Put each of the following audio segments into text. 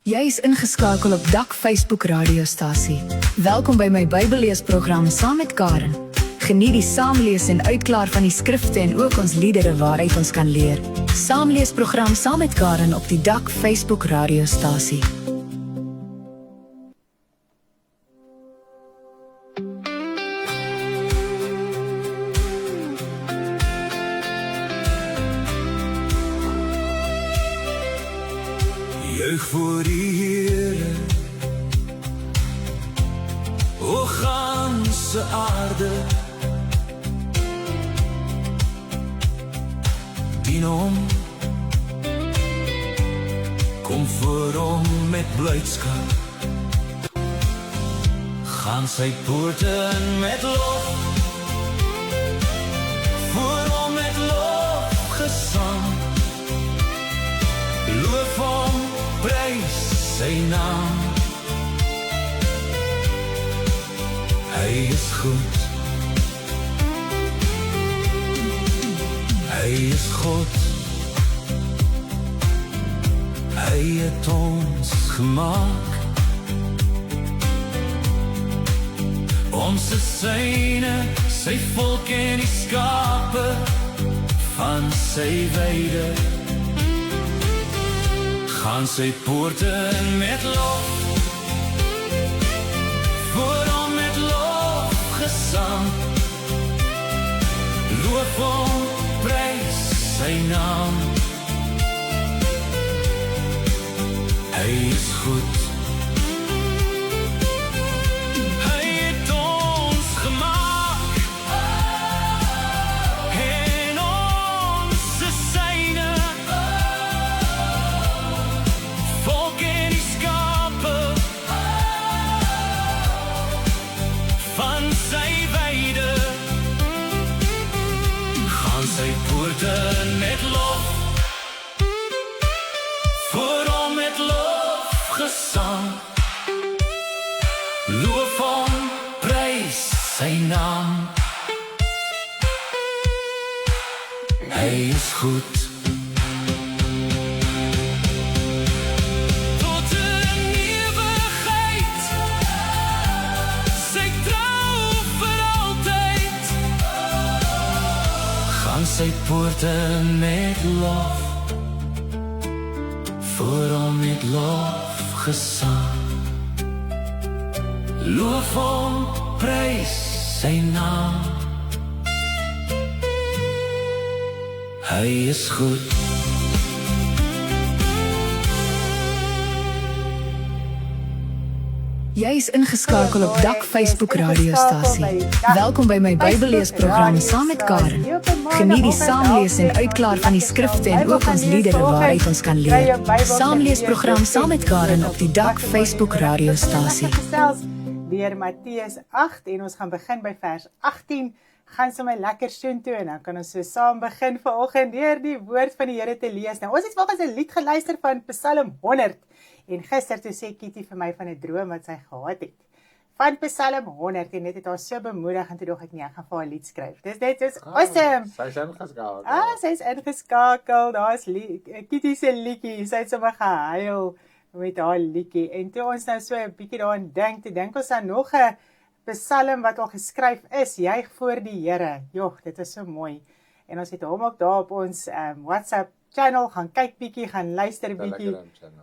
Jy is ingeskakel op Dak Facebook radiostasie. Welkom by my Bybelleesprogram saam met Karen. Geniet die saamlees en uitklaar van die skrifte en ook ons liedere waaruit ons kan leer. Saamleesprogram saam met Karen op die Dak Facebook radiostasie. Juig voor die Here, o ganse aarde, dien hom, kom voor hom met blydskap, gaan sy poorte in met lof, voor hom met lofgesang, loof hom, prys sy naam. Hy is goed, hy is God, hy het ons gemaak, ons is syne, sy volk en die skape van sy weide. Gaan sy poorte in met lof, voor hom met lofgesang, loof hom, prys sy naam. Hy is goed, hy het ons gemaak, en ons is syne, volk en die skape van sy weide. Gaan sy poorte met lof, voor hom met lofgesang, loof hom, prys sy naam. Hy is goed, tot in ewigheid, sy trou vir altyd. Gaan sy poorte met lof, voor hom met lofgesang, loof hom, prys sy naam. Hy is goed. Jy is ingeskakel op Dak Facebook radiostasie. Welkom by my Bybelleesprogram saam met Karen. Geniet die saamlees en uitklaar van die skrifte en ook ons liedere waaruit ons kan leer. Saamleesprogram saam met Karen op die Dak Facebook radiostasie. Deur Matteus 8 en ons gaan begin by vers 18. Gaan sommer lekker soontoe en dan kan ons so saam begin vanoggend deur die woord van die Here te lees. Nou ons het vanoggend 'n lied geluister van Psalm 100 en gister toe sê Kitty vir my van 'n droom wat sy gehad het. Van Psalm 100 en dit het haar so bemoedig en toe dog ek nee, ek gaan vir haar 'n lied skryf. Dis net soos awesome. Sy's ingeskakel. Sy's ingeskakel. Daar's Kitty se liedjie. Sy het sommer gehuil met haar liedjie. En toe ons nou so 'n bietjie daaraan dink ons aan nog 'n Psalm wat al geskryf is, juig voor die Here. Joh, dit is so mooi. En ons het hom ook daar op ons WhatsApp channel gaan kyk bietjie, gaan luister bietjie.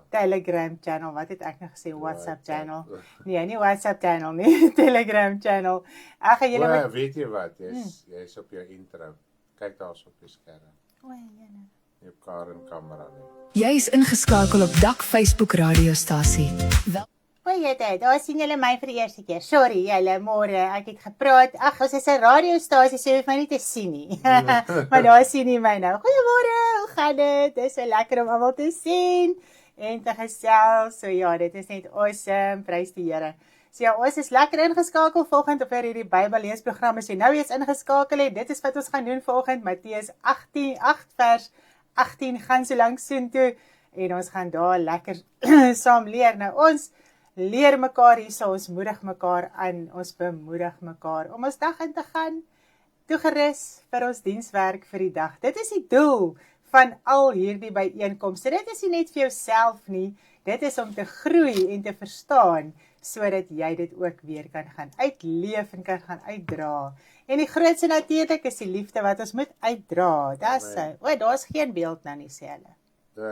Telegram channel. Wat het ek nou gesê? WhatsApp channel. Nee, nie WhatsApp channel nie, Telegram channel. Ek gaan julle met... weet jy wat? Jy's op jou intro. Kyk daar's op die skerm. O, jene. Nie op Karen kamera nie. Jy is ingeskakel op Dak Facebook radiostasie. O, daar sien julle my vir die eerste keer. Sorry, julle, môre, ek het gepraat. Ag, ons is 'n radiostasie, so jy hoef my nie te sien nie. Maar daar sien jy my nou. Goeiemôre, hoe gaan dit? Dis so lekker om almal te sien en te gesels. So ja, dit is net awesome. Prys die Here. So ja, ons is lekker ingeskakel vanoggend op hierdie Bybelleesprogram. As jy nou eens ingeskakel het, dit is wat ons gaan doen vanoggend. Matteus 8 vers 18 gaan so lank soontoe en ons gaan daar lekker saam leer. Nou ons leer mekaar hierso, ons moedig mekaar aan, ons bemoedig mekaar om ons dag in te gaan, toegerus vir ons dienswerk vir die dag. Dit is die doel van al hierdie byeenkomste. Dit is nie net vir jouself nie, Dit is om te groei en te verstaan, sodat jy dit ook weer kan gaan uitleef en kan gaan uitdra. En die grootste natuurlik is die liefde wat ons moet uitdra. Daar's geen beeld nou nie, sê hulle.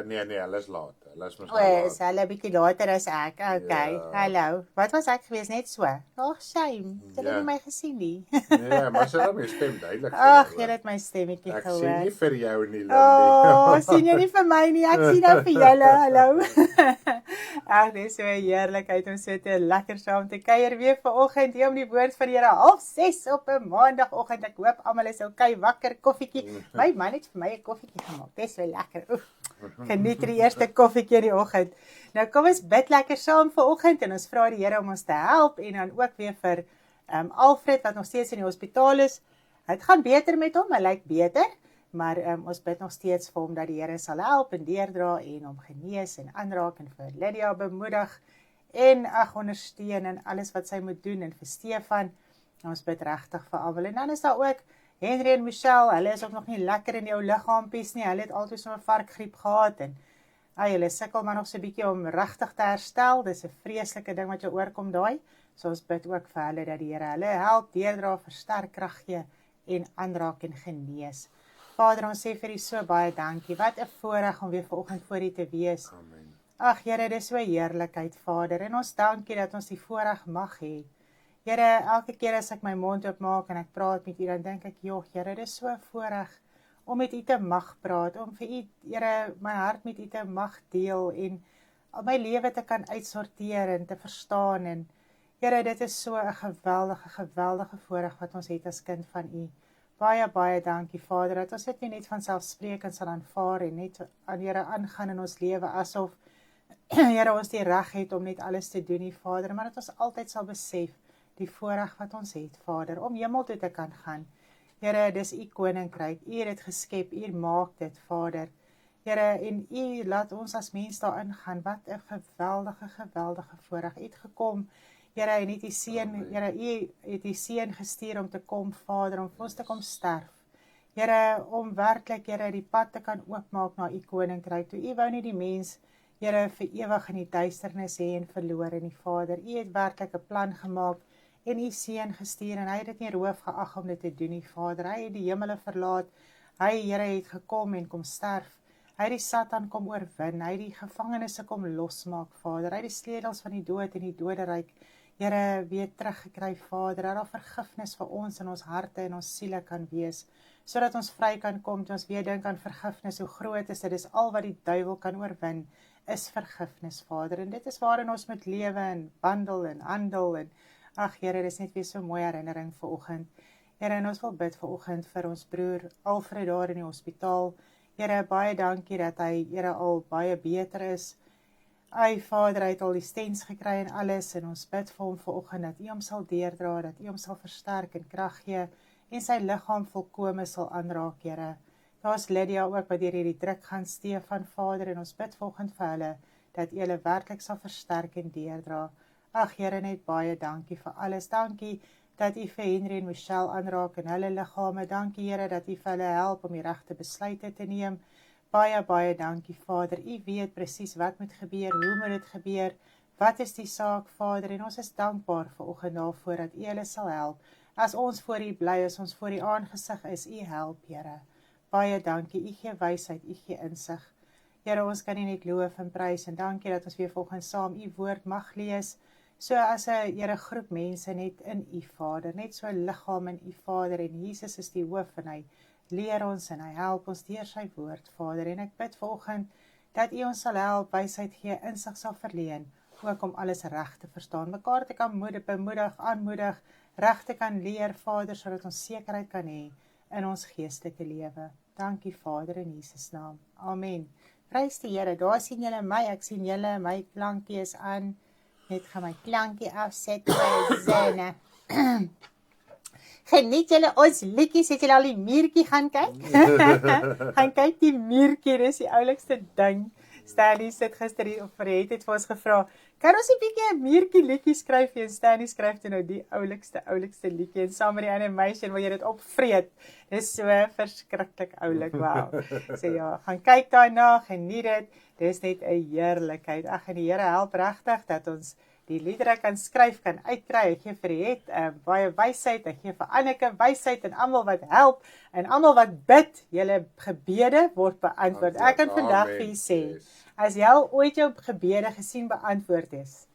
Nee, hulle is laat. Hulle is mos Is hulle 'n bietjie later as ek. Okay, hallo. Wat was ek gewees net so? Ag, shame. Het hulle nie my gesien nie. Nee, maar sy het my stem duidelik Ag, jy het my stemmetjie Ek gehoor. sien nie vir jou nie, Lindy. Sien jy nie vir my nie, ek sien nou vir julle, hallo. Ag, dis so 'n heerlikheid om so te lekker saam te kuier weer vanoggend hier om die woord van die Here 6:30 op 'n maandagooggend. Ek hoop almal is okay, wakker, koffietjie. My man het vir my 'n koffietjie gemaak. Dis so lekker. Geniet die eerste koffietjie in die oggend. Nou kom ons bid lekker saam vanoggend en ons vra die Here om ons te help en dan ook weer vir Alfred wat nog steeds in die hospitaal is. Dit gaan beter met hom, hy lyk beter, maar ons bid nog steeds vir hom dat die Here sal help en deurdra en hom genees en aanraak en vir Lydia bemoedig en ondersteun in alles wat sy moet doen en vir Stefan. Ons bid regtig vir almal. En dan is daar ook Henry en Michelle, hulle is ook nog nie lekker in jou liggaampies nie. Hulle het altyd so 'n varkgriep gehad en hulle sukkel maar nog so 'n bietjie om regtig te herstel. Dis 'n vreeslike ding wat jou oorkom daai. So ons bid ook vir hulle dat die Here hulle help, deurdra, versterk, krag gee en aanraak en genees. Vader, ons sê vir U so baie dankie. Wat 'n voorreg om weer vanoggend voor U te wees. Amen. Ag Here, dis so 'n heerlikheid, Vader, en ons dankie dat ons die voorreg mag hê. Here, elke keer as ek my mond oopmaak en ek praat met U, dan dink ek, joh, Here, dis so 'n voorreg om met U te mag praat, om vir U, Here, my hart met U te mag deel en my lewe te kan uitsorteer en te verstaan. En Here, dit is so 'n geweldige voorreg wat ons het as kind van U. Baie, baie dankie, Vader, dat ons dit nie net vanselfsprekend sal aanvaar en net aan Here aangaan in ons lewe asof Here ons die reg het om net alles te doen, Vader, maar dat ons altyd sal besef die voorreg wat ons het, Vader, om hemel toe te kan gaan. Here, dis U koninkryk, U het dit geskep, U maak dit, Vader. Here, en U laat ons as mens daarin gaan. Wat 'n geweldige voorreg. U het gekom, Here, en het U seun, Here, U het U seun gestuur om te kom, Vader, om vir ons te kom sterf. Here, om werklik, Here, die pad te kan oopmaak na U koninkryk. Toe U wou nie die mens, Here, vir ewig in die duisternis hê en verlore nie, Vader. U het werklik 'n plan gemaak en U seun gestuur en hy het dit nie roof geag om dit te doen nie, Vader. Hy het die hemele verlaat. Hy, Here, het gekom en kom sterf. Hy het die Satan kom oorwin. Hy het die gevangenes kom losmaak, Vader. Hy het die sleutels van die dood en die doderyk, Here, weer teruggekry, Vader. Dat daar vergifnis vir ons in ons harte en ons siele kan wees, sodat ons vry kan kom, toe ons weer dink aan vergifnis. Hoe groot is dit? Dis al wat die duiwel kan oorwin, is vergifnis, Vader. En dit is waarin ons moet lewe en wandel en handel en ag, Here, dis net weer so 'n mooi herinnering vanoggend. Here, en ons wil bid vanoggend vir ons broer Alfred daar in die hospitaal. Here, baie dankie dat hy, Here, al baie beter is. Vader, hy het al die stents gekry en alles, en ons bid vir hom vanoggend dat U hom sal deurdra, dat U hom sal versterk en krag gee en sy liggaam volkome sal aanraak, Here. Daar's Lydia ook wat deur hierdie druk gaan, Stefan, Vader, en ons bid vanoggend vir hulle dat U hulle werklik sal versterk en deurdra. Ag, Here, net baie dankie vir alles. Dankie dat U vir Henry en Michelle aanraak in hulle liggame. Dankie, Here, dat U vir hulle help om die regte besluite te neem. Baie dankie, Vader. U weet presies wat moet gebeur, hoe moet dit gebeur, wat is die saak, Vader, en ons is dankbaar vanoggend daarvoor dat U hulle sal help. As ons voor U bly, as ons voor U aangesig is, U help, Here. Baie dankie, U gee wysheid, U gee insig. Here, ons kan U net loof en prys, en dankie dat ons weer vanoggend saam U woord mag lees, so as 'n, Here, groep mense net in U, Vader, net so 'n liggaam in U, Vader, en Jesus is die hoof, en hy leer ons en hy help ons deur sy woord, Vader, en ek bid vanoggend dat U ons sal help, wysheid gee, insig sal verleen, ook om alles reg te verstaan, mekaar te kan bemoedig, aanmoedig, reg te kan leer, Vader, sodat ons sekerheid kan hê in ons geestelike lewe. Dankie, Vader, in Jesus naam. Amen. Prys die Here. Daar sien julle my, ek sien julle, my klankie is aan. Net gaan my klankie afset by Zene. Geniet julle ons liedjies, het julle al die muurtjie gaan kyk? Gaan kyk die muurtjie, dis die oulikste ding. Stanley sit gister hier op vir het vir ons gevra, kan ons 'n bietjie 'n muurtjie liedjie skryf? En Stanley skryf toe nou die oulikste liedjie en saam met die ander meisie en wil jy dit opvreet. Dis so verskriklik oulik, wow. So ja, gaan kyk daarna, geniet dit. Dis net 'n heerlikheid. Ag, en die Here help regtig dat ons die liedere kan skryf, kan uitkry. Hy gee vir het baie wysheid, hy gee vir Anneke wysheid en almal wat help en almal wat bid, julle gebede word beantwoord. Ek kan vandag vir julle sê, as jy al ooit jou gebede gesien beantwoord is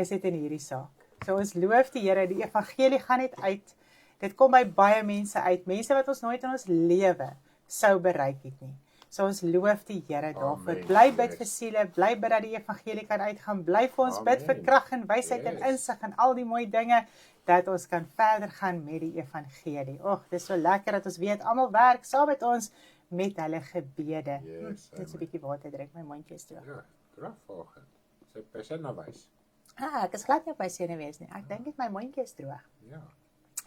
dit in hierdie saak. So ons loof die Here, die evangelie gaan net uit. Dit kom by baie mense uit, mense wat ons nooit in ons lewe sou bereik het nie. So ons loof die Here daarvoor. Bly bid vir siele, bly bid dat die evangelie kan uitgaan, bly vir ons bid vir krag en wysheid en insig en al die mooi dinge, dat ons kan verder gaan met die evangelie. Och, dis so lekker dat ons weet, almal werk saam met ons met hulle gebede. Net so 'n bietjie water drink, my mondjie is droog. Ja, graag volgend. Sy persoon nou wys. Ek is glad nie op my senuwees nie. Ek dink net my mondjie is droog. Ja.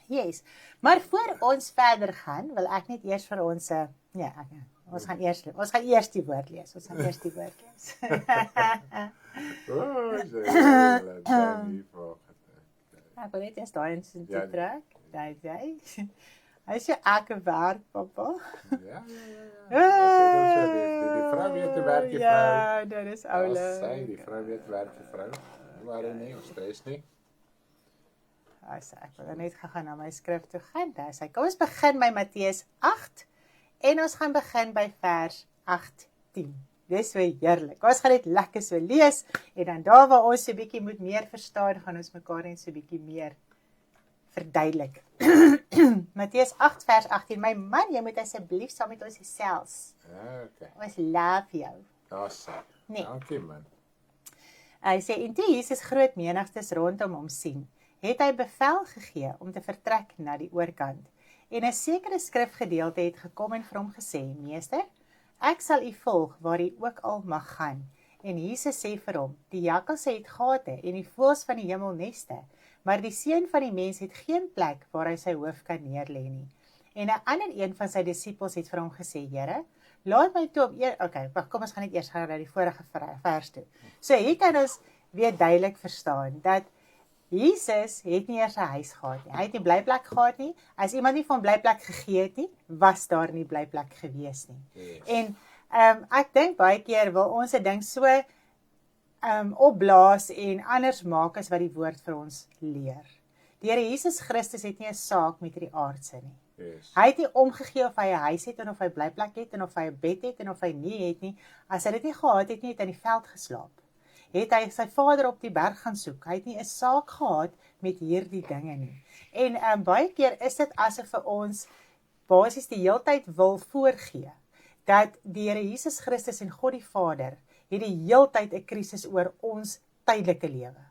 Yes. Maar voor ons verder gaan, wil ek net eers vir ons ons gaan eers die woord lees. Ek wil net eers daai insin toe trek. Jy. Hy sê ek werk, pappa. Ja. Die vrou weet te werk, die vrou. Ja, dit is oulik. Sy, die vrou weet werk, die vrou. Waarom nie, ons stres nie. Ek wil net gaan na my skrif toe gaan. Kom ons begin by Matteus 8 en ons gaan begin by vers 18. Dis so heerlik. Ons gaan net lekker so lees en dan daar waar ons so 'n bietjie moet meer verstaan, gaan ons mekaar net so 'n bietjie meer verduidelik. Matteus 8 vers 18. My man, jy moet asseblief saam met ons gesels. Okay. Ons love jou. Daar's sy. Nee. Dankie man. Hy sê, en toe Jesus groot menigtes rondom hom sien, het hy bevel gegee om te vertrek na die oorkant. En 'n sekere skrifgedeelte het gekom en vir hom gesê, Meester, ek sal u volg waar u ook al mag gaan. En Jesus sê vir hom, die jakkalse het gate en die voëls van die hemel neste, maar die seun van die mens het geen plek waar hy sy hoof kan neerlê nie. En 'n ander een van sy disippels het vir hom gesê, Here, laat my toe om kom ons gaan net eers gaan na die vorige vers toe. So hier kan ons weer duidelik verstaan dat Jesus het nie eers 'n huis gehad nie. Hy het nie blyplek gehad nie. As iemand nie van blyplek gegee het nie, was daar nie blyplek gewees nie. Yes. En ek dink baie keer wil ons 'n ding so opblaas en anders maak as wat die woord vir ons leer. Die Here Jesus Christus het nie 'n saak met die aardse nie. Yes. Hy het nie omgegee of hy 'n huis het en of hy blyplek het en of hy 'n bed het en of hy nie het nie. As hy dit nie gehad het nie, het hy in die veld geslaap. Het hy sy vader op die berg gaan soek. Hy het nie 'n saak gehad met hierdie dinge nie. En baie keer is dit asof vir ons basies die heeltyd wil voorgee dat die Here Jesus Christus en God die Vader het die heeltyd 'n krisis oor ons tydelike lewe.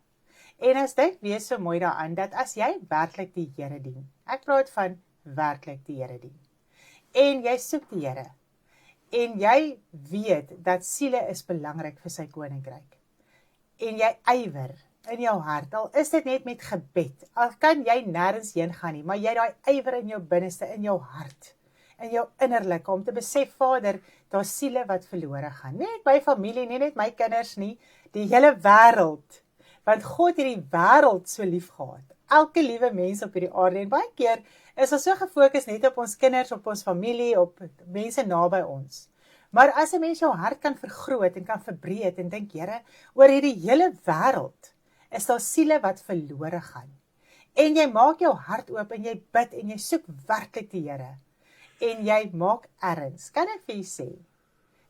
En as dit wees so mooi daaraan dat as jy werklik die Here dien, ek praat van werklik die Here dien, en jy soek die Here, en jy weet dat siele is belangrik vir sy koninkryk, en jy ywer in jou hart, al is dit net met gebed, al kan jy nêrens heen gaan nie, maar jy daai ywer in jou binneste, in jou hart, in jou innerlike, om te besef, Vader, daar siele wat verlore gaan, nie net my familie, nie net my kinders nie, die hele wêreld, want God het die wêreld so lief gehad, elke liewe mens op hierdie aarde, en baie keer is ons so gefokus net op ons kinders, op ons familie, op mense naby ons. Maar as 'n mens jou hart kan vergroot en kan verbreed en dink, Here, oor hierdie hele wêreld is daar siele wat verlore gaan. En jy maak jou hart oop en jy bid en jy soek werklik die Here. En jy maak erns. Kan ek vir jou sê,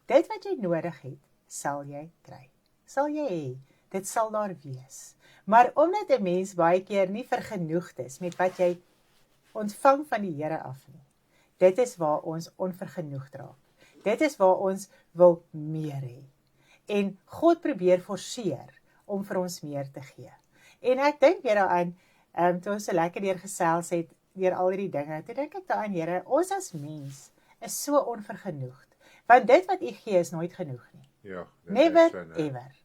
dit wat jy nodig het, sal jy kry. Sal jy hê, dit sal daar wees. Maar omdat 'n mens baie keer nie vergenoegd is met wat jy ontvang van die Here af nie, dit is waar ons onvergenoegd raak. Dit is waar ons wil meer hê. En God probeer forceer om vir ons meer te gee. En ek dink weer daaraan, toe ons so lekker deur gesels het, deur al hierdie dinge, toe dink ek daaraan, Here, ons as mens is so onvergenoegd. Want dit wat U gee is nooit genoeg nie. Ja, Never ever.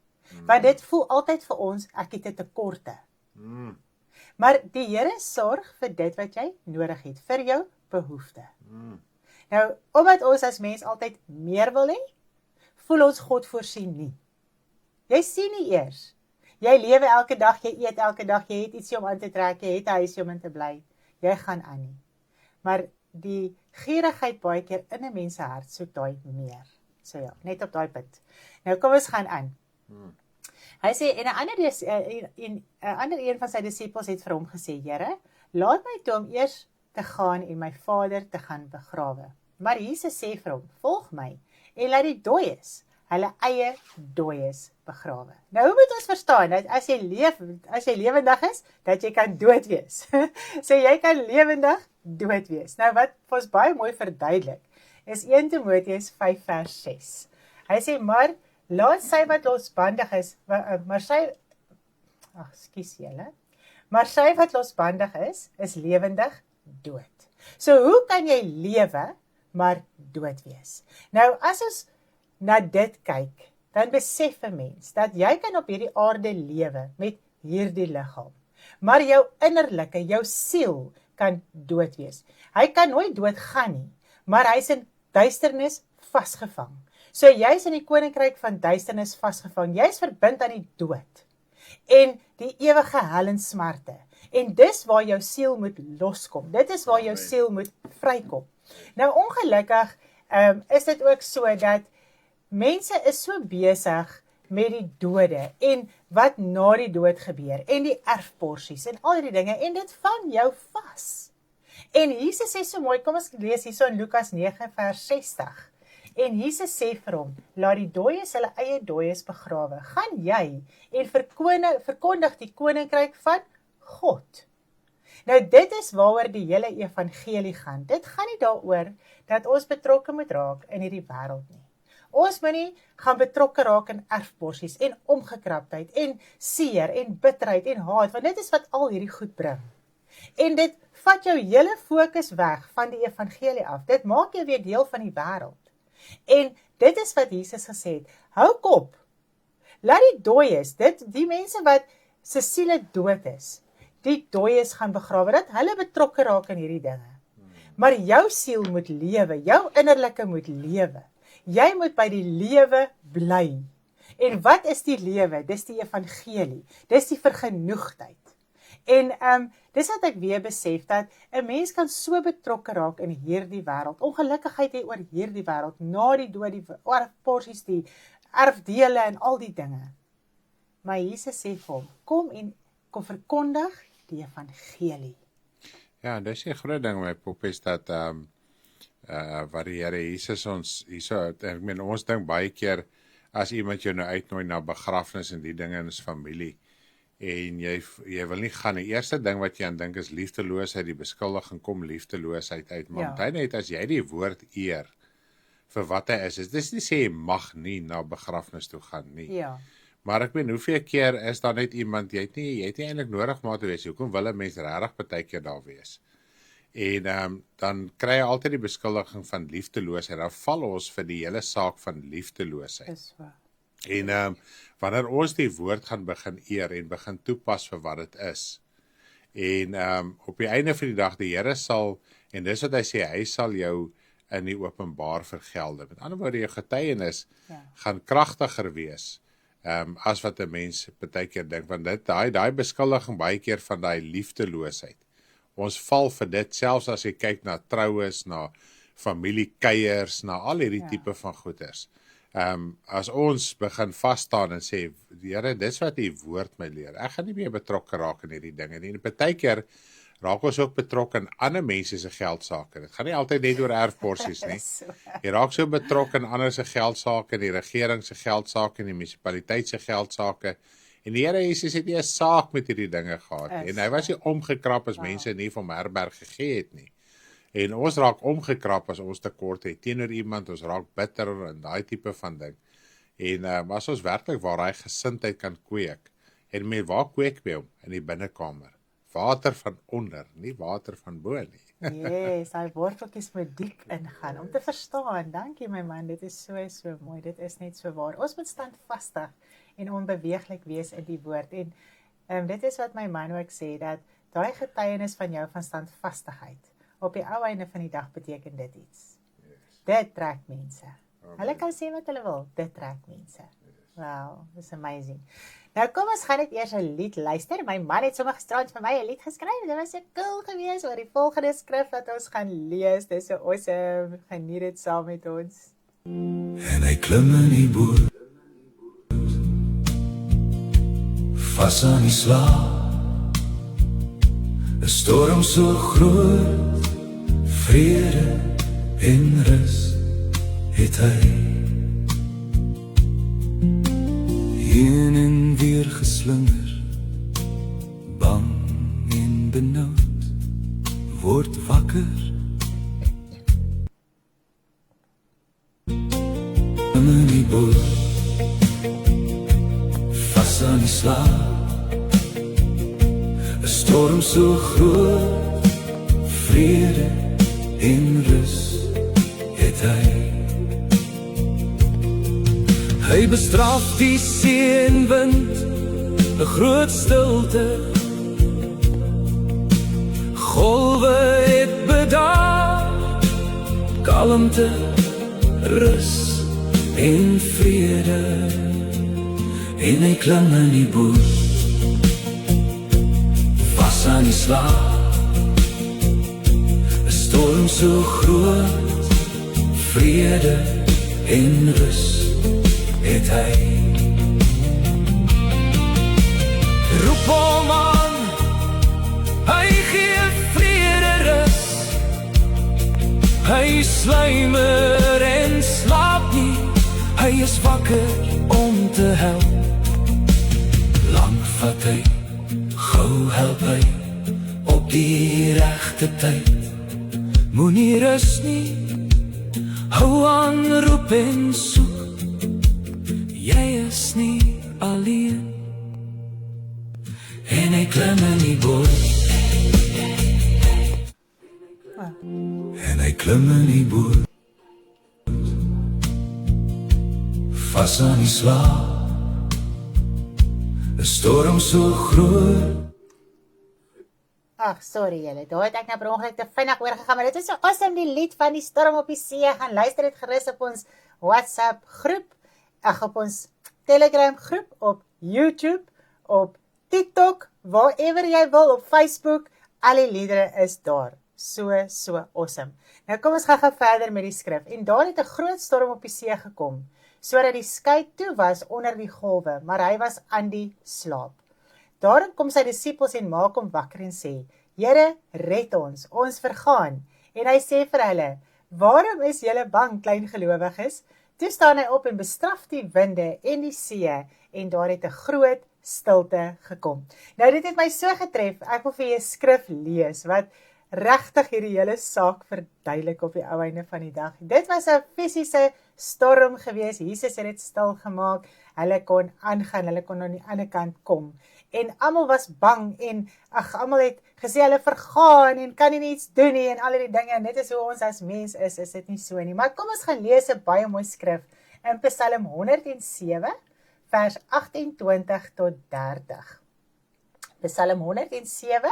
Want dit voel altyd vir ons, ek het 'n tekorte. Maar die Here sorg vir dit wat jy nodig het, vir jou behoefte. Nou, omdat ons as mens altyd meer wil hê, voel ons God voorsien nie. Jy sien nie eers. Jy lewe elke dag, jy eet elke dag, jy het ietsie om aan te trek, jy het 'n huisie om in te bly. Jy gaan aan nie. Maar die gierigheid baie keer in 'n mens se hart soek daai meer. So ja, net op daai punt. Nou kom ons gaan aan. Hy sê, en 'n ander een van sy disippels het vir hom gesê, Here, laat my toe om eers te gaan en my vader te gaan begrawe. Maar Jesus sê vir hom, volg my en laat die dooies hulle eie dooies begrawe. Nou hoe moet ons verstaan dat as jy lewendig is, dat jy kan dood wees. So jy kan lewendig dood wees. Nou wat ons baie mooi verduidelik, is 1 Timoteus 5 vers 6. Hy sê, maar laat sy wat losbandig is, maar sy wat losbandig is lewendig dood. So hoe kan jy lewe, maar dood wees? Nou as ons na dit kyk, dan besef 'n mens dat jy kan op hierdie aarde lewe met hierdie liggaam, maar jou innerlike, jou siel kan dood wees. Hy kan nooit dood gaan nie, maar hy's in duisternis vasgevang. So jy's in die koninkryk van duisternis vasgevang, jy's verbind aan die dood en die ewige hel en smarte. En dis waar jou siel moet loskom, dit is waar jou siel moet vrykom. Nou ongelukkig is dit ook so dat mense is so besig met die dode en wat na die dood gebeur en die erfporsies en al die dinge en dit vang jou vas. En Jesus sê so mooi, kom ons lees hierso in Lukas 9 vers 60. En Jesus sê vir hom, laat die dooies hulle eie dooies begrawe. Gaan jy en verkondig die koninkryk van God. Nou dit is waaroor die hele evangelie gaan. Dit gaan nie daaroor dat ons betrokke moet raak in hierdie wêreld nie. Ons moet nie gaan betrokke raak in erfporsies en omgekraptheid en seer en bitterheid en haat, want dit is wat al hierdie goed bring. En dit vat jou hele fokus weg van die evangelie af. Dit maak jou weer deel van die wêreld. En dit is wat Jesus gesê het, hou kop, laat die dooies, die mense wat se siele dood is, die dooies gaan begrawe, dat hulle betrokke raak in hierdie dinge. Maar jou siel moet lewe, jou innerlike moet lewe. Jy moet by die lewe bly. En wat is die lewe? Dis die evangelie, dis die vergenoegdheid. En dis wat ek weer besef, dat 'n mens kan so betrokke raak in hierdie wêreld, ongelukkigheid hier oor hierdie wêreld, na die dood, die erfporsies, die erfdele en al die dinge. Maar Jesus sê vir hom, kom verkondig die evangelie. Ja, dis 'n groot ding my pop is dat wat die Here Jesus ons hierso, ek meen ons dink baie keer as iemand jou nou uitnooi na begrafnis en die dinge in ons familie en jy wil nie gaan. Die eerste ding wat jy aan dink is liefdeloosheid, die beskuldiging kom liefdeloosheid uit. Maar onthou net as jy die woord eer vir wat hy is, dis nie sê jy mag nie na begrafnis toe gaan nie. Ja. Maar ek weet hoeveel keer is daar net iemand, jy het nie eintlik nodig maar te wees. Hoekom wil 'n mens regtig partykeer daar wees? En dan kry jy altyd die beskuldiging van liefdeloosheid. Dan val ons vir die hele saak van liefdeloosheid. Dis waar. En wanneer ons die woord gaan begin eer en begin toepas vir wat dit is. En op die einde van die dag, die Here sal, en dis wat hy sê, hy sal jou in die openbaar vergelde. Met ander woorde, jou getuienis gaan kragtiger wees as wat 'n mens baie keer dink, want daai beskuldiging baie keer van daai liefdeloosheid. Ons val vir dit, selfs as jy kyk na troues, na familiekeiers, na al hierdie tipe van goeders. As ons begin vasstaan en sê, Here, dis wat die woord my leer. Ek gaan nie meer betrokke raak in hierdie dinge nie. En baie keer raak ons ook betrokke in ander mense se geldsaake. Dit gaan nie altyd net oor erfporsies nie. Jy raak so betrokke in ander se geldsaake, die regering se geldsaake, die munisipaliteit se geldsaake. En die Here Jesus het nie 'n saak met hierdie dinge gehad nie. En hy was nie omgekrap as mense nie vir hom herberg gegee het nie. En ons raak omgekrap as ons tekort het teenoor iemand, ons raak bitter en daai tipe van ding. En as ons werklik waar daai gesindheid kan kweek, en met waar kweek by hom? In die binnekamer. Water van onder, nie water van bo nie. Yes, hy worteltjies moet diep ingaan, om te verstaan, dankie my man, dit is so mooi, dit is net so waar. Ons moet standvastig en onbeweeglik wees in die woord, en dit is wat my man ook sê, dat daai getuienis van jou van standvastigheid, op die ou einde van die dag beteken dit iets. Dit trek mense. Hulle kan sê wat hulle wil. Dit trek mense. Wow, dis amazing. Nou kom ons gaan net eers 'n lied luister. My man het sommer gisterand vir my 'n lied geskryf. Dit was so cool geweest oor die volgende skrif wat ons gaan lees. Dis so awesome. Geniet dit saam met ons. En hy klim in die boot, vas aan die slaap. 'n storm so groot, vrede en rus het hy. Heen en weer geslinger, bang en benoud, word wakker. In die boot, vas aan die slaap. 'n storm so groot, vrede en rus het hy. Hy bestraf die see en wind, 'n groot stilte. Golwe het bedaar, kalmte, rus en vrede. En hy klim in die boot, vas aan die slaap. 'n storm so groot, vrede en rus het hy. Roep hom aan, hy gee vrede rus. Hy sluimer en slaap nie, hy is wakker om te help. Lang vat hy, gou help hy, op die regte tyd. Moenie rus nie, hou aan, roep en soek. Jy is nie alleen. En hy klim in die boot, en hy klim in die boot, vas aan die slaap. 'n storm so groot. Ag, sorry julle, daar het ek nou per ongeluk te vinnig oorgegaan, maar dit is so awesome, die lied van die storm op die see. Gaan luister dit gerus op ons WhatsApp groep, op ons Telegram groep, op YouTube, op TikTok, waarever jy wil, op Facebook, al die liedere is daar. So awesome. Nou kom ons gaan verder met die skrif. En daar het 'n groot storm op die see gekom, sodat die skei toe was onder die golwe, maar hy was aan die slaap. Daarom kom sy disippels en maak hom wakker en sê, Here, red ons vergaan. En hy sê vir hulle, waarom is julle bang, klein gelowiges? Toe staan hy op en bestraf die winde en die see, en daar het 'n groot stilte gekom. Nou dit het my so getref, ek wil vir julle 'n skrif lees, wat regtig hierdie hele saak verduidelik op die ou einde van die dag. Dit was 'n fisiese storm gewees, Jesus het dit stil gemaak, hulle kon aangaan, hulle kon aan die ander kant kom. En almal was bang en almal het gesê hulle vergaan en kan nie iets doen nie en al die dinge. En dit is hoe ons as mens is dit nie so nie. Maar kom ons gaan lees 'n baie mooi skrif in Psalm 107 vers 28 tot 30. Psalm 107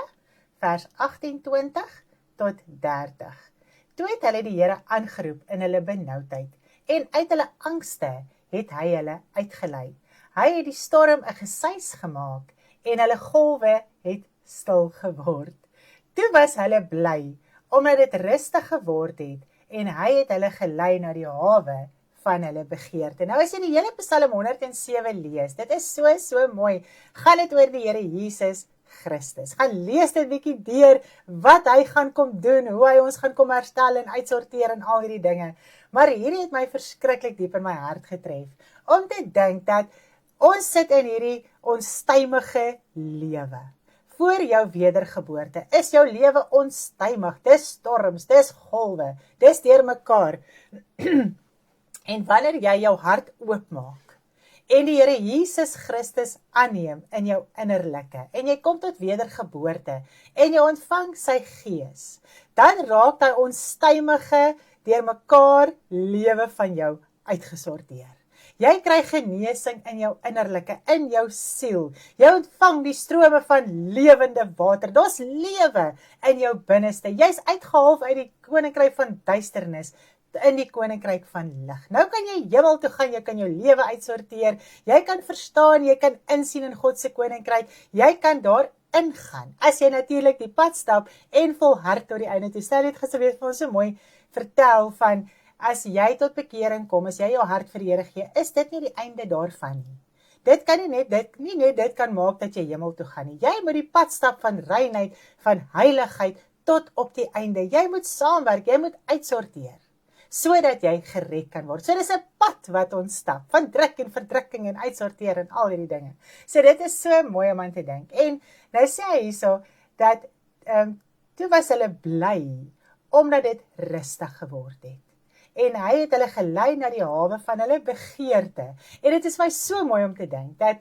vers 28 tot 30. Toe het hulle die Here aangeroep in hulle benoudheid en uit hulle angste het hy hulle uitgelei. Hy het die storm 'n gesuis gemaak en hulle golwe het stil geword. Toe was hulle bly, omdat dit rustig geword het, en hy het hulle gelei na die hawe van hulle begeerte. Nou as jy die hele Psalm 107 lees, dit is so mooi, gaan dit oor die Here Jesus Christus. Gaan lees dit bietjie deur, wat hy gaan kom doen, hoe hy ons gaan kom herstel en uitsorteer en al hierdie dinge. Maar hierdie het my verskriklik diep in my hart getref, om te dink dat ons sit in hierdie onstuimige lewe. Voor jou wedergeboorte is jou lewe onstuimig, dis storms, dis golwe, dis deurmekaar. En wanneer jy jou hart oopmaak, en die Here Jesus Christus aanneem in jou innerlike, en jy kom tot wedergeboorte, en jy ontvang sy gees, dan raak daai onstuimige, deurmekaar lewe van jou uitgesorteer. Jy kry genesing in jou innerlike, in jou siel. Jy ontvang die strome van lewende water. Daar's lewe in jou binneste. Jy's uitgehaal uit die koninkryk van duisternis in die koninkryk van lig. Nou kan jy hemel toe gaan, jy kan jou lewe uitsorteer, jy kan verstaan, jy kan insien in God se koninkryk, jy kan daar ingaan, as jy natuurlik die pad stap en volhard tot die einde toe. Stel het gister weer vir ons so mooi vertel van, as jy tot bekering kom, as jy jou hart vir die Here gee, is dit nie die einde daarvan nie. Dit kan nie net dit kan maak dat jy hemel toe gaan nie. Jy moet die pad stap van reinheid, van heiligheid, tot op die einde. Jy moet saamwerk, jy moet uitsorteer, sodat jy gered kan word. So dis 'n pad wat ons stap, van druk en verdrukking en uitsorteer en al hierdie dinge. So dit is so mooi om aan te dink. En nou sê hy hierso, dat toe was hulle bly, omdat dit rustig geword het. En hy het hulle gelei na die hawe van hulle begeerte. En dit is my so mooi om te dink, dat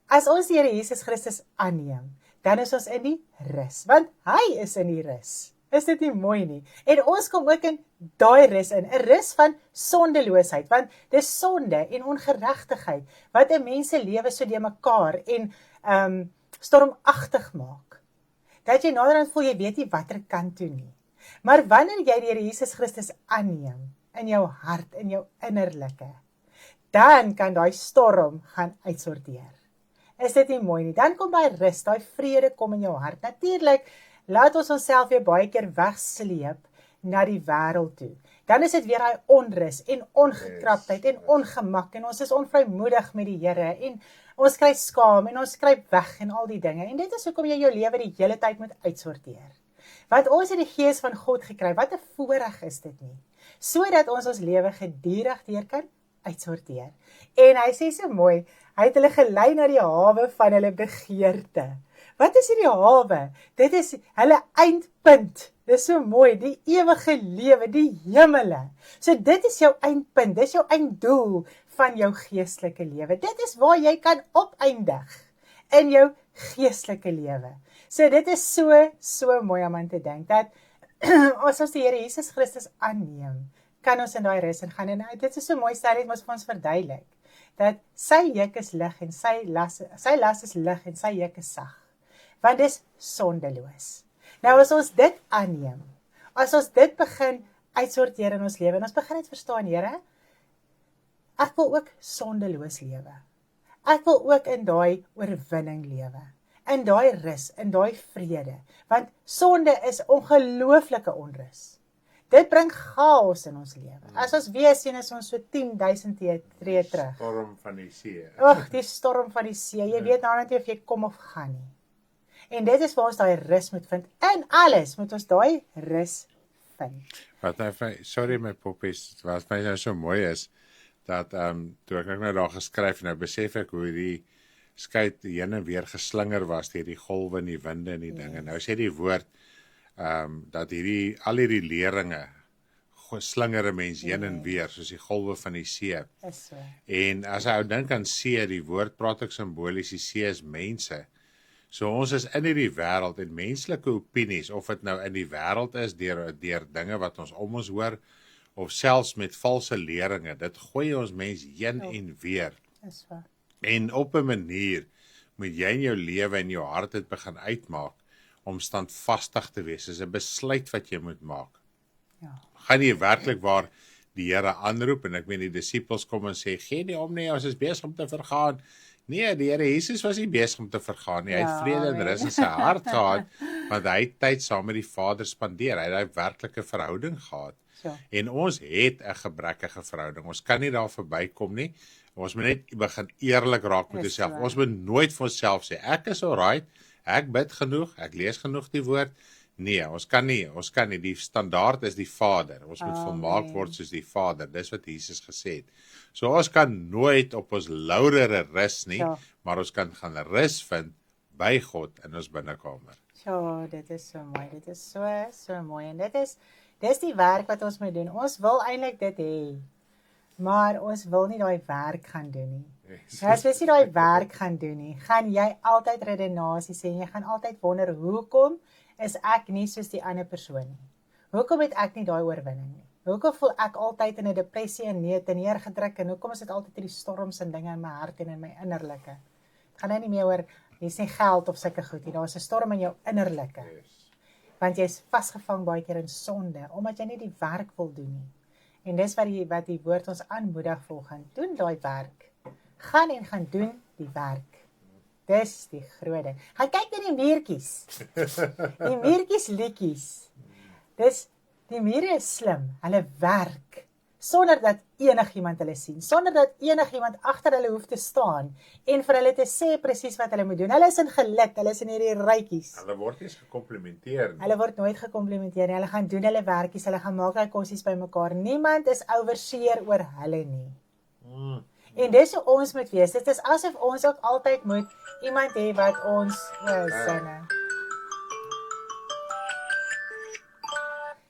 as ons die Here Jesus Christus aanneem, dan is ons in die rus, want hy is in die rus. Is dit nie mooi nie? En ons kom ook in daai rus in, 'n rus van sondeloosheid, want dis sonde en ongeregtigheid, wat 'n mens se lewe so deur mekaar en stormagtig maak, dat jy naderhand voel, jy weet nie watter kant toe nie. Maar wanneer jy die Here Jesus Christus aanneem, in jou hart, in jou innerlike, dan kan daai storm gaan uitsorteer. Is dit nie mooi nie? Dan kom daai rus, daai vrede kom in jou hart. Natuurlik, laat ons onsself weer baie keer wegsleep na die wêreld toe. Dan is dit weer daai onrus en ongekraptheid en ongemak en ons is onvrymoedig met die Here en ons kry skaam en ons kruip weg en al die dinge. En dit is hoekom jy jou lewe die hele tyd moet uitsorteer. Want ons het die Gees van God gekry. Wat 'n voorreg is dit nie? Sodat ons lewe gedurig deur kan uitsorteer. En hy sê so mooi, hy het hulle gelei na die hawe van hulle begeerte. Wat is hierdie hawe? Dit is hulle eindpunt. Dit is so mooi, die ewige lewe, die hemele. So dit is jou eindpunt, dit is jou einddoel van jou geestelike lewe. Dit is waar jy kan opeindig in jou geestelike lewe. So dit is so mooi om aan te dink, dat as ons die Here Jesus Christus aanneem, kan ons in daai rus ingaan. En dit is so mooi, stel dit ons vir ons verduidelik, dat sy juk is lig en sy las is lig en sy juk is sag. Want dis sondeloos. Nou as ons dit aanneem, as ons dit begin uitsorteer in ons lewe, en ons begin dit verstaan, Here, ek wil ook sondeloos lewe. Ek wil ook in daai oorwinning lewe. In daai rus, in daai vrede. Want sonde is ongelooflike onrus. Dit bring chaos in ons lewe. As ons weer sien, is ons so 10.000 tree terug. Storm van die see. Ag, die storm van die see. Jy weet nou net of jy kom of gaan nie. En dit is waar ons daai rus moet vind. In alles moet ons daai rus vind. Wat nou, sorry my poppies, wat my nou so mooi is, dat toe ek nou daar geskryf, nou besef ek hoe die skei heen en weer geslinger was deur die golwe en die winde en die dinge. Nou sê die woord dat al hierdie leringe slinger 'n mens heen en weer soos die golwe van die see. Is so. En as jy dink aan see, die woord praat ook simbolies, die see is mense. So ons is in hierdie wêreld en menslike opinies, of dit nou in die wêreld is deur dinge wat ons om ons hoor, of selfs met valse leringe, dit gooi ons mens heen en weer. Is waar. En op 'n manier moet jy in jou lewe en jou hart dit begin uitmaak om standvastig te wees. Dis 'n besluit wat jy moet maak. Ja. Gaan jy werklik waar die Here aanroep, en ek meen die disippels kom en sê, gee nie om nie, ons is besig om te vergaan. Nee, die Here Jesus was nie besig om te vergaan nie. Hy het vrede en rus in sy hart gehad, want hy het tyd saam met die Vader spandeer. Hy het daai werklike verhouding gehad. So. En ons het 'n gebrekkige verhouding. Ons kan nie daar verbykom nie. Ons moet net begin eerlik raak met onsself. Ons moet nooit vir onsself sê, ek is alright, ek bid genoeg, ek lees genoeg die woord. Nee, ons kan nie. Die standaard is die Vader. Ons moet volmaak word soos die Vader. Dis wat Jesus gesê het. So ons kan nooit op ons laurere rus nie, maar ons kan gaan rus vind by God in ons binnekamer. Ja, dit is so mooi. Dit is so mooi. En dis die werk wat ons moet doen. Ons wil eintlik dit hê, maar ons wil nie daai werk gaan doen nie. As jy nie daai werk gaan doen nie, gaan jy altyd redenasie sê en jy gaan altyd wonder, hoekom is ek nie soos die ander persoon nie? Hoekom het ek nie daai oorwinning nie? Hoekom voel ek altyd in 'n depressie en neergedruk en hoekom is dit altyd hierdie storms en dinge in my hart en in my innerlike? Dit gaan nou nie meer oor, dis nie geld of sulke goed nie, daar is 'n storm in jou innerlike. Want jy's vasgevang baie keer in sonde, omdat jy nie die werk wil doen nie. En dis wat die woord ons aanmoedig volgens. Doen daai werk. Gaan en gaan doen die werk. Dis die groot ding. Gaan kyk na die muurtjies. Die muurtjies liedjies. Dis die mure is slim. Hulle werk sonder dat enigiemand hulle sien, sonder dat enigiemand agter hulle hoef te staan en vir hulle te sê presies wat hulle moet doen. Hulle is in geluk, hulle is in hierdie rytjies. Hulle word nie eens gekomplimenteer nie. Hulle word nooit gekomplimenteer nie. Hulle gaan doen hulle werkies, hulle gaan maak hulle kossies bymekaar. Niemand is overseer oor hulle nie. En dis hoe ons moet wees. Dit is asof ons ook altyd moet iemand hê wat ons sinne.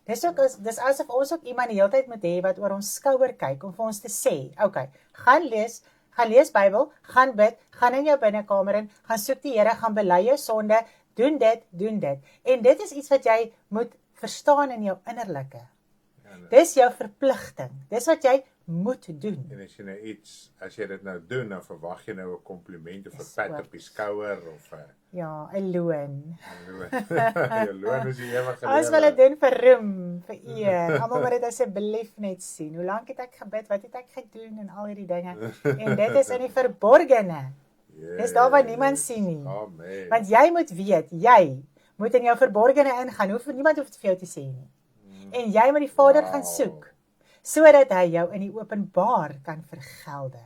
Dis asof ons ook iemand die hele tyd moet hê wat oor ons skouer kyk om vir ons te sê, okay, gaan lees Bybel, gaan bid, gaan in jou binnekamer in, gaan soek die Here, gaan bely jou sonde, doen dit. En dit is iets wat jy moet verstaan in jou innerlike. Dis jou verpligting. Dis wat jy moet doen. En as jy dit nou doen, dan verwag jy nou 'n kompliment of 'n pat op die skouer of 'n Ja, 'n loon. Jou loon is die ewige lewe. Ons wil dit doen vir roem, vir eer. Almal moet dit asseblief net sien. Hoe lank het ek gebid? Wat het ek gedoen en al hierdie dinge? En dit is in die verborgene. Dis daar waar niemand sien nie. Amen. Want jy moet weet, jy moet in jou verborgene ingaan. Niemand hoef dit vir jou te sê nie. En jy moet die Vader gaan soek, sodat hy jou in die openbaar kan vergelde.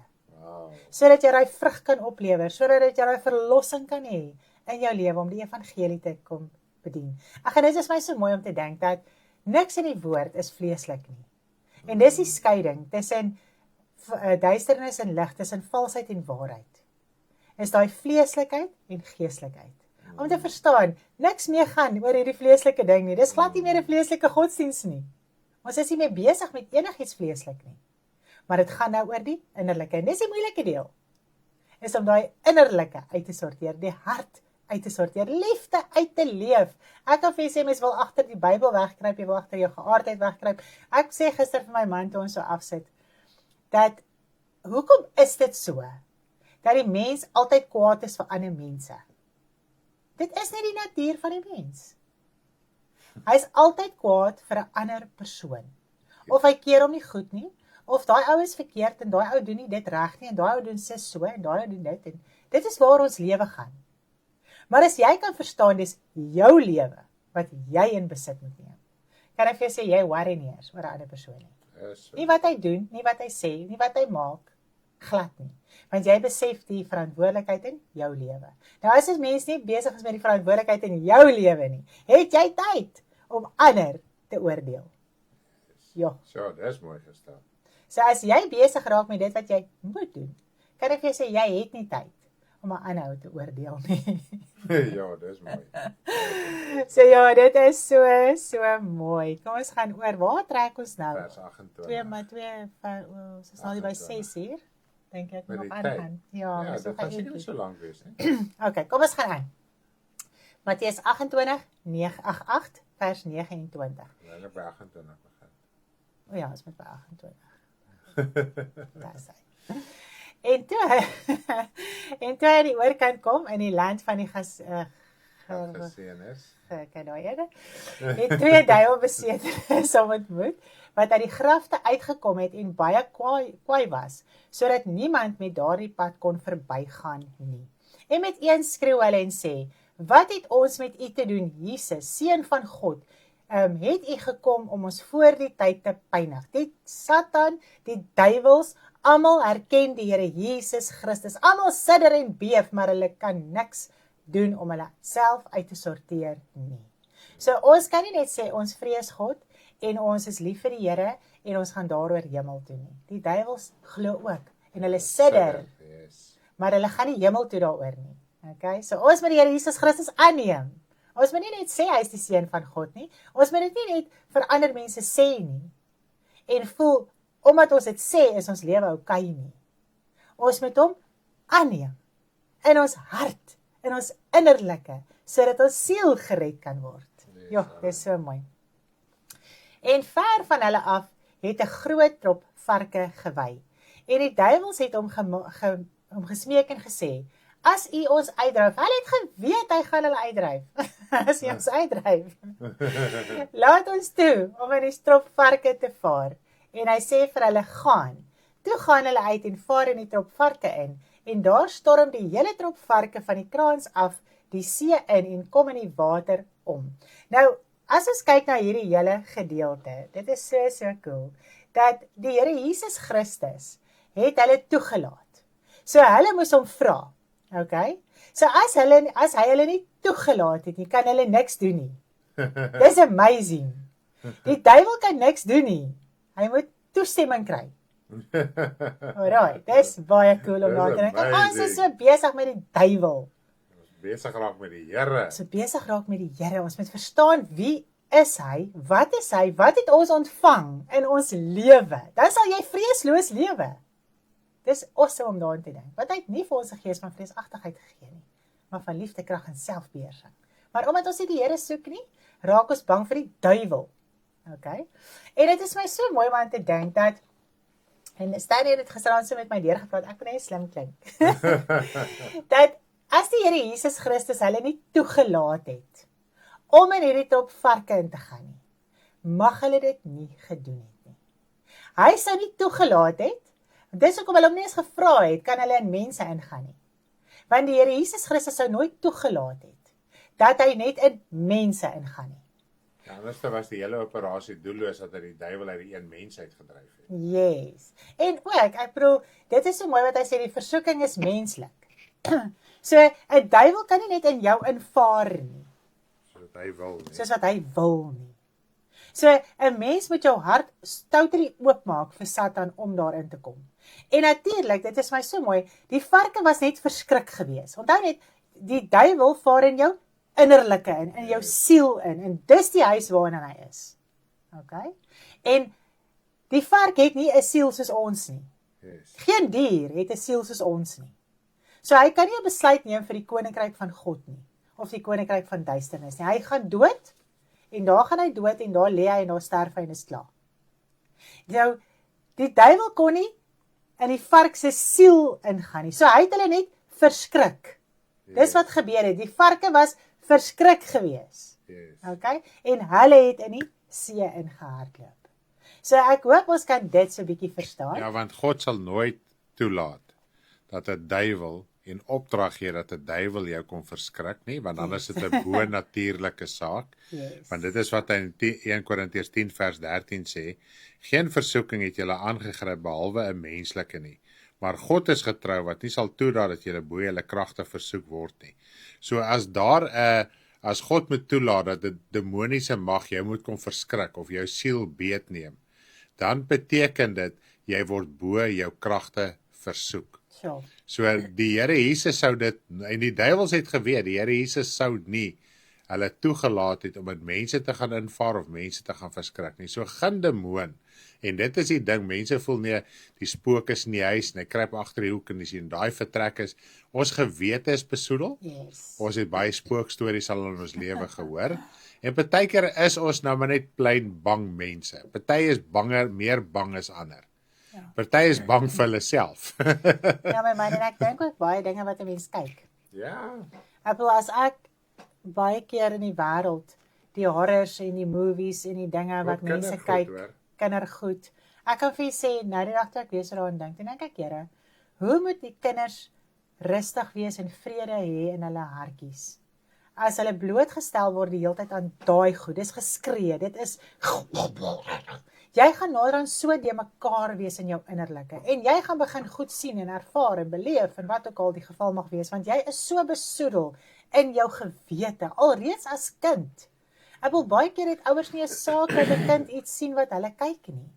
Sodat jy daai vrug kan oplewer, sodat jy daai verlossing kan hê in jou lewe om die evangelie te kom bedien. En dit is my so mooi om te dink dat niks in die woord is vleeslik nie. En dis die skeiding tussen duisternis en lig, tussen valsheid en waarheid. Is daai vleeslikheid en geestelikheid. Om te verstaan, niks meer gaan oor hierdie vleeslike ding nie. Dis glad nie meer 'n vleeslike godsdiens nie. Ons is nie meer besig met enigiets vleeslik nie. Maar dit gaan nou oor die innerlike. En dis die moeilike deel. Is om daai innerlike uit te sorteer, die hart uit te sorteer, liefde uit te leef. Ek kan vir sê, mens wil agter die Bybel wegkruip, jy wil agter jou geaardheid wegkruip. Ek sê gister vir my man toe ons so afsit, dat, hoekom is dit so, dat die mens altyd kwaad is vir ander mense? Dit is nie die natuur van die mens. Hy is altyd kwaad vir 'n ander persoon. Of hy keer hom nie goed nie, of daai ou is verkeerd en daai ou doen nie dit reg nie en daai ou doen so en daai ou doen dit en dit is waar ons lewe gaan. Maar as jy kan verstaan dis jou lewe wat jy in besit moet neem. Kan ek vir jou sê jy worry nie eers oor 'n ander persoon nie. Nie wat hy doen, nie wat hy sê, nie wat hy maak, glad nie. Want jy besef die verantwoordelikheid in jou lewe. Nou as jy mens nie besig is met die verantwoordelikheid in jou lewe nie, het jy tyd om ander te oordeel. Ja. So, dis mooi gestel. So as jy besig raak met dit wat jy moet doen, kan ek vir jou sê jy het nie tyd om 'n ander te oordeel nie. Ja, dis mooi. So ja, dit is so mooi. Kom ons gaan oor, waar trek ons nou? Vers 28. 2 ons is nou hier by 6 uur. Dink ek Met nog die aangaan. Ja, Ja, dis dit nog gaan seker nie 'n so lank wees nie. Okay, kom ons gaan aan. Matteus 28 vers 29. Hulle by 28 begin. O ja, ons moet by 28. Daar sê. En toe hy die oorkant kom in die land van die Geseën is. Kanaïde, het 2 duiwelbesetenes hom ontmoet, wat uit die grafte uitgekom het en baie kwaai was, sodat niemand met daardie pad kon verbygaan nie. En met een skreeu hulle en sê, wat het ons met u te doen, Jesus, Seun van God? Het u gekom om ons voor die tyd te pynig? Die Satan, die duiwels, almal herken die Here Jesus Christus. Almal sidder en beef, maar hulle kan niks doen om hulle self uit te sorteer nie. So ons kan nie net sê ons vrees God en ons is lief vir die Here en ons gaan daaroor hemel toe nie. Die duiwels glo ook en hulle sidder, maar hulle gaan nie hemel toe daaroor nie. Okay? So ons moet die Here Jesus Christus aanneem. Ons moet nie net sê hy is die Seun van God nie. Ons moet dit nie net vir ander mense sê nie. En voel, omdat ons dit sê, is ons lewe okay nie. Ons moet hom aanneem in ons hart, in ons innerlike, sodat ons siel gered kan word. Ja, dit is so mooi. En ver van hulle af het 'n groot trop varke gewy. En die duiwels het hom gesmeek en gesê, as u ons uitdryf, hulle het geweet hy gaan hulle uitdryf, as hy ons uitdryf, laat ons toe om in die strop varke te vaar En hy sê vir hulle, gaan. Toe gaan hulle uit en vaar in die trop varke in. En daar storm die hele trop varke van die kraans af die see in en kom in die water om. Nou, as ons kyk na hierdie hele gedeelte, dit is so cool, dat die Here Jesus Christus het hulle toegelaat. So hulle moes hom vra, okay? So as hy hulle nie toegelaat het nie, kan hulle niks doen nie. Dis amazing. Die duiwel kan niks doen nie. Hy moet toestemming kry. Alright, dis baie cool om na te dink. Ons is so besig met die duiwel. Besig raak met die Here. So besig raak met die Here. Ons moet verstaan wie is hy? Wat het ons ontvang in ons lewe? Dan sal jy vreesloos lewe. Dis awesome om daaraan te dink. Want hy het nie vir ons 'n gees van vreesagtigheid gegee nie, maar van liefde, krag en selfbeheersing. Maar omdat ons nie die Here soek nie, raak ons bang vir die duiwel. Okay? En dit is my so mooi om aan te dink dat, en Stanley het gisteraan so met my deurgepraat, ek wil net slim klink, dat as die Here Jesus Christus hulle nie toegelaat het om in hierdie trop varke in te gaan nie, mag hulle dit nie gedoen het nie. Hy sou nie toegelaat het, dis hoekom hulle hom nie eens gevra het, kan hulle in mense ingaan nie. Want die Here Jesus Christus sou nooit toegelaat het, dat hy net in mense ingaan nie. Ja, anders was die hele operasie doelloos dat hy die duiwel uit die een mens uitgedryf het. Yes. En ook, ek bedoel, dit is so mooi wat hy sê, die versoeking is menslik. So, 'n duiwel kan nie net in jou invaar nie. Soos hy wil nie. Soos wat hy wil nie. So, 'n mens moet jou hart totally oopmaak vir Satan om daarin te kom. En natuurlik, dit is my so mooi, die varke was net verskrik gewees. Onthou net, die duiwel vaar in jou innerlike in jou siel in, en dis die huis waarin hy is. Okay? En die vark het nie 'n siel soos ons nie. Yes. Geen dier het 'n siel soos ons nie. So hy kan nie 'n besluit neem vir die koninkryk van God nie, of die koninkryk van duisternis nie. Hy gaan dood, en daar gaan hy dood, en daar lê hy, en daar sterf hy, en is klaar. Nou, die duiwel kon nie in die vark se siel ingaan nie, so hy het hulle net verskrik. Dis wat gebeur het, die varke was verskrik gewees. Yes. Okay? En hulle het in die see ingehardloop. So ek hoop ons kan dit so 'n bietjie verstaan. Ja, want God sal nooit toelaat dat 'n duiwel en opdrag gee dat 'n duiwel jou kom verskrik nie, want dan is dit 'n bo-natuurlike saak. Yes. Want dit is wat hy in 1 Korintiërs 10 vers 13 sê, geen versoeking het julle aangegryp behalwe 'n menslike nie. Maar God is getrou wat nie sal toelaat dat julle bo julle kragte versoek word nie. So as God moet toelaat dat 'n demoniese mag jou moet kom verskrik of jou siel beetneem, dan beteken dit jy word bo jou kragte versoek. So die Here Jesus sou dit, en die duiwels het geweet, die Here Jesus sou nie hulle toegelaat het om met mense te gaan invaar of mense te gaan verskrik nie. So geen demoon. En dit is die ding, mense voel nie, die spook is in die huis, en hy kruip agter die hoek, en as jy in daai vertrek is, ons gewete is besoedel. Yes. Ons het baie spookstories al in ons lewe gehoor. En partykeer is ons nou maar net plain bang mense. Party is meer bang as ander. Party is bang vir hulle self. Ja, my man, en ek dink ook baie dinge wat 'n mens kyk. Ja. Ek bedoel, as ek baie keer in die wêreld die horrors en die movies en die dinge wat mense kyk, kindergoed. Ek kan vir jy sê, nou die dag toe ek weer so daaraan dink, en dink ek, Here, hoe moet die kinders rustig wees en vrede hê in hulle hartjies? As hulle blootgestel word die hele tyd aan daai goed, dis geskree, dit is jy gaan naderhand so de mekaar wees in jou innerlike, en jy gaan begin goed sien en ervaar en beleef, en wat ook al die geval mag wees, want jy is so besoedel in jou gewete, alreeds as kind. Ek wil baie keer het ouers nie 'n saak dat 'n kind iets sien wat hulle kyk nie.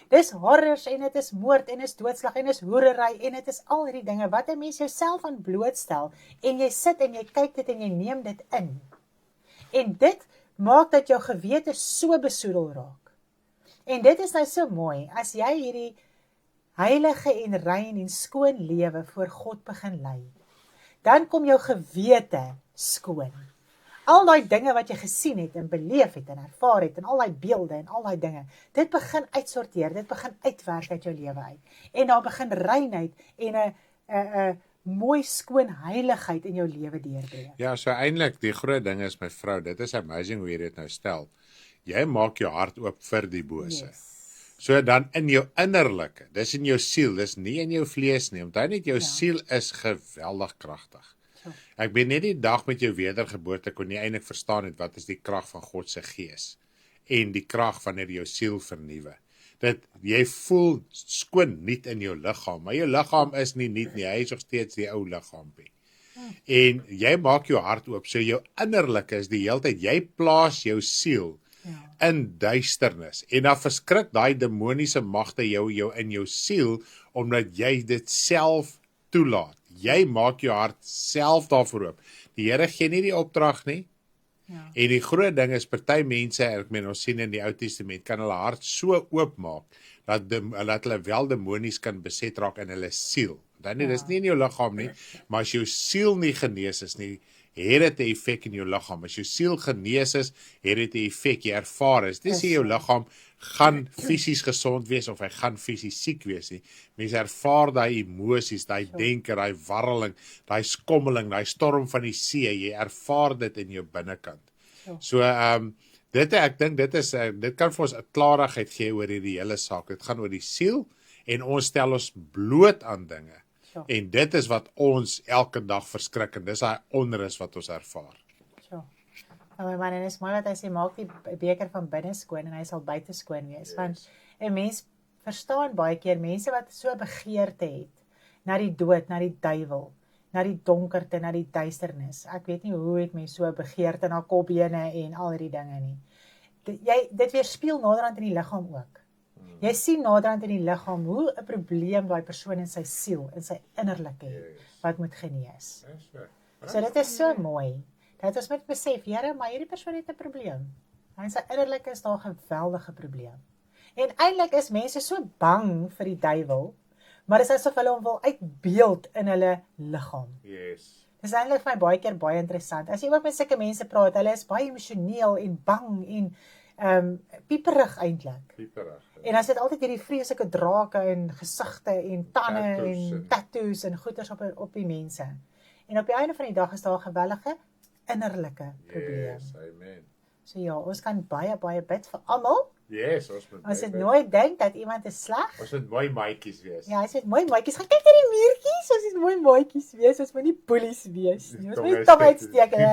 Dis horrors, en dit is moord, en is doodslag, en is hoerery, en dit is al hierdie dinge, wat 'n mens jouself aan blootstel, en jy sit en jy kyk dit, en jy neem dit in. En dit maak dat jou gewete so besoedel raak. En dit is nou so mooi, as jy hierdie heilige en rein en skoon lewe voor God begin lei, dan kom jou gewete skoon. Al die dinge wat jy gesien het en beleef het en ervaar het en al die beelde en al die dinge, dit begin uitsorteer, dit begin uitwerk uit jou lewe uit. En daar begin reinheid en 'n mooi skoon heiligheid in jou lewe deurbreek. Ja, so eintlik die groot ding is, my vrou, dit is amazing hoe jy dit nou stel. Jy maak jou hart oop vir die bose. Yes. So dan in jou innerlike, dis in jou siel, dis nie in jou vlees nie. Onthou net, jou siel is geweldig kragtig. Ek ben net die dag met jou wedergeboorte kon jy eintlik verstaan het wat is die krag van God se gees en die krag wanneer jou siel vernuwe. Dat jy voel skoon nuut in jou liggaam, maar jou liggaam is nie nuut nie, hy is nog steeds die ou liggaampie. En jy maak jou hart oop, so jou innerlike is die hele tyd, jy plaas jou siel in duisternis, en dan verskrik daai demoniese magte jou in jou siel, omdat jy dit self toelaat. Jy maak jou hart self daarvoor oop. Die Here gee nie die opdrag nie, en die groot ding is, party mense, ek meen ons sien in die Ou Testament, kan hulle hart so oopmaak, dat hulle wel demonies kan beset raak in hulle siel. Dan nie, dis nie in jou liggaam nie, maar as jou siel nie genees is nie, het dit 'n effek in jou liggaam. As jou siel genees is, het dit 'n effek, jy ervaar is. Dis nie jou liggaam gaan fisies gesond wees of hy gaan fisies siek wees nie. Mense ervaar daai emosies, daai denke, daai warreling, daai skommeling, daai storm van die see, jy ervaar dit in jou binnekant. So ek dink dit kan vir ons 'n klarigheid gee oor hierdie hele saak. Dit gaan oor die siel en ons stel ons bloot aan dinge. En dit is wat ons elke dag verskrik en dis daai onrus wat ons ervaar. Nou, man, en is mooi wat hy sê, maak die beker van binne skoon en hy sal buite skoon wees. Want 'n mens verstaan baie keer mense wat so begeerte het na die dood, na die duiwel, na die donkerte, na die duisternis. Ek weet nie hoe het mense so begeerte na kopbene en al die dinge nie. Dit weerspieël naderhand in die liggaam ook. Jy sien naderhand in die liggaam hoe 'n probleem daai persoon in sy siel, in sy innerlike het, wat moet genees. So dit is so mooi, dat ons moet besef, Here, maar hierdie persoon het 'n probleem. In sy innerlike is daar 'n geweldige probleem. En eintlik is mense so bang vir die duiwel, maar dit is asof hulle hom wil uitbeeld in hulle liggaam. Dis eintlik vir my baie keer baie interessant. As jy ook met sulke mense praat, hulle is baie emosioneel en bang en pieperig eintlik. En as dit altyd hierdie vreeslike drake en gesigte en tande en tattoos en goeters op die mense. En op die einde van die dag is daar 'n gewellige innerlike probleem. Amen. So ja, ons kan baie bid vir almal. Ons moet nooit dink dat iemand is sleg. Ons moet mooi maatjies wees. Ja, ons moet mooi maatjies. Gaan kyk na die muurtjies, ons moet mooi maatjies wees. Ons moet nie bullies wees nie. Ons moet nie tong uitsteek nie.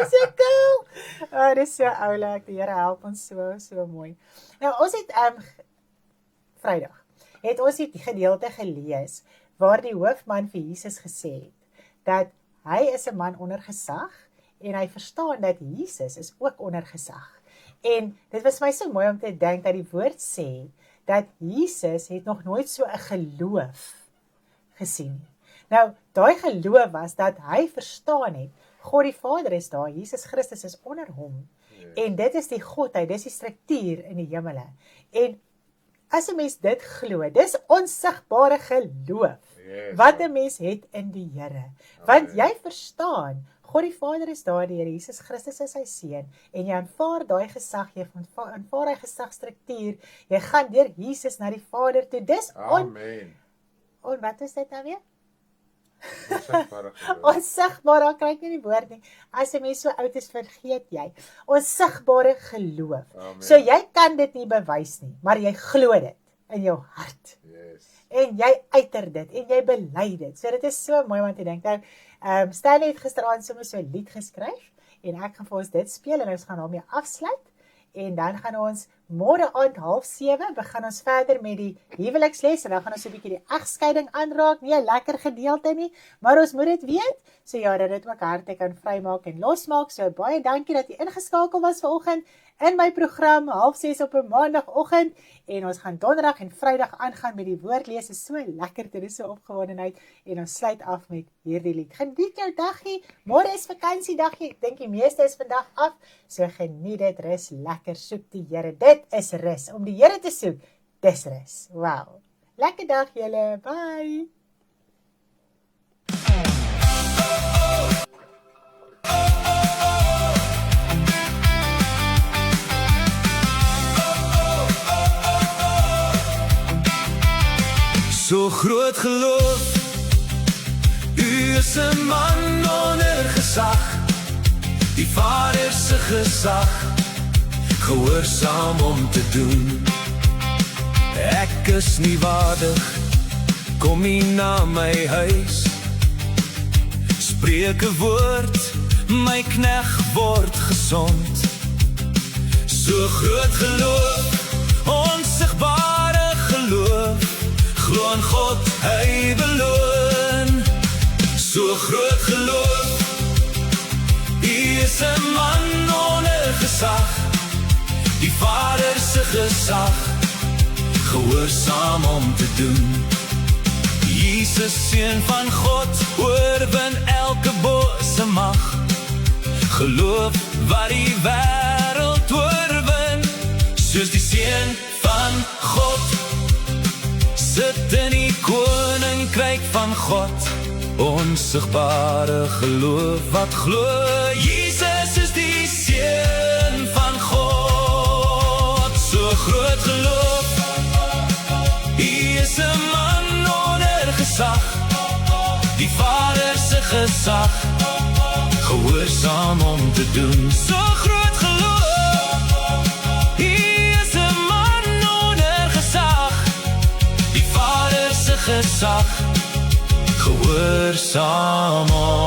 So cool. Dis so oulik. Die Here help ons so mooi. Nou, ons het Vrydag het ons die gedeelte gelees waar die hoofman vir Jesus gesê het dat hy is 'n man onder gesag en hy verstaan dat Jesus is ook onder gesag. En dit was my so mooi om te dink dat die woord sê dat Jesus het nog nooit so 'n geloof gesien. Nou, daai geloof was dat hy verstaan het, God die Vader is daar, Jesus Christus is onder hom. En dit is die godheid, dis die struktuur in die hemele. En as 'n mens dit glo, dis onsigbare geloof wat 'n mens het in die Here. Want jy verstaan, God die Vader is daar, die Here Jesus Christus is sy seun, en jy aanvaar daai gesag, jy aanvaar daai gesagstruktuur, jy gaan deur Jesus na die Vader toe. Dis wat is dit nou weer? Onsigbare, kry ek nie die woord nie. As 'n mens so oud is, vergeet jy. Onsigbare geloof. So jy kan dit nie bewys nie, maar jy glo dit in jou hart. En jy uiter dit, en jy bely dit. So dit is so mooi om te dink. Nou, Stanley het gisteraand sommer so 'n lied geskryf, en ek gaan vir ons dit speel, en ons gaan daarmee afsluit. En dan gaan ons môre aand 6:30 begin ons verder met die huweliksles, en dan gaan ons 'n bietjie die egskeiding aanraak. Nie 'n lekker gedeelte nie, maar ons moet dit weet. So ja, dat dit ook harte kan vrymaak en losmaak. So baie dankie dat jy ingeskakel was vanoggend in my program 6:30 op 'n maandagooggend. En ons gaan donderdag en Vrydag aangaan met die woordlees. Is so lekker, dit is so opgewondenheid. En ons sluit af met hierdie lied. Geniet jou daggie. Môre is vakansiedagie. Ek dink die meeste is vandag af. So geniet dit, rus lekker, soek die Here. Dit is rus. Om die Here te soek, dis rus. Wow. Lekker dag julle. Bye. So groot geloof, u is 'n man onder gesag, die Vader se gesag, gehoorsaam om te doen Ek is nie waardig, kom nie na my huis. Spreek 'n woord, my knegt word gesond. So groot geloof, onsigbare geloof, glo aan God, hy beloon. So groot geloof, hy is 'n man onder gesag, die Vader se gesag, gehoorsaam om te doen. Jesus, Seun van God, oorwin elke bose mag, geloof wat die wêreld oorwin, soos die Seun van God, sit in die koninkryk van God, onsigbare geloof wat glo, Jesus is die Seun van God. So groot geloof, hy is 'n man onder gesag, die Vader se gesag, gehoorsaam om te doen. So groot geloof, hy is 'n man onder gesag, die Vader se gesag, gehoorsaam om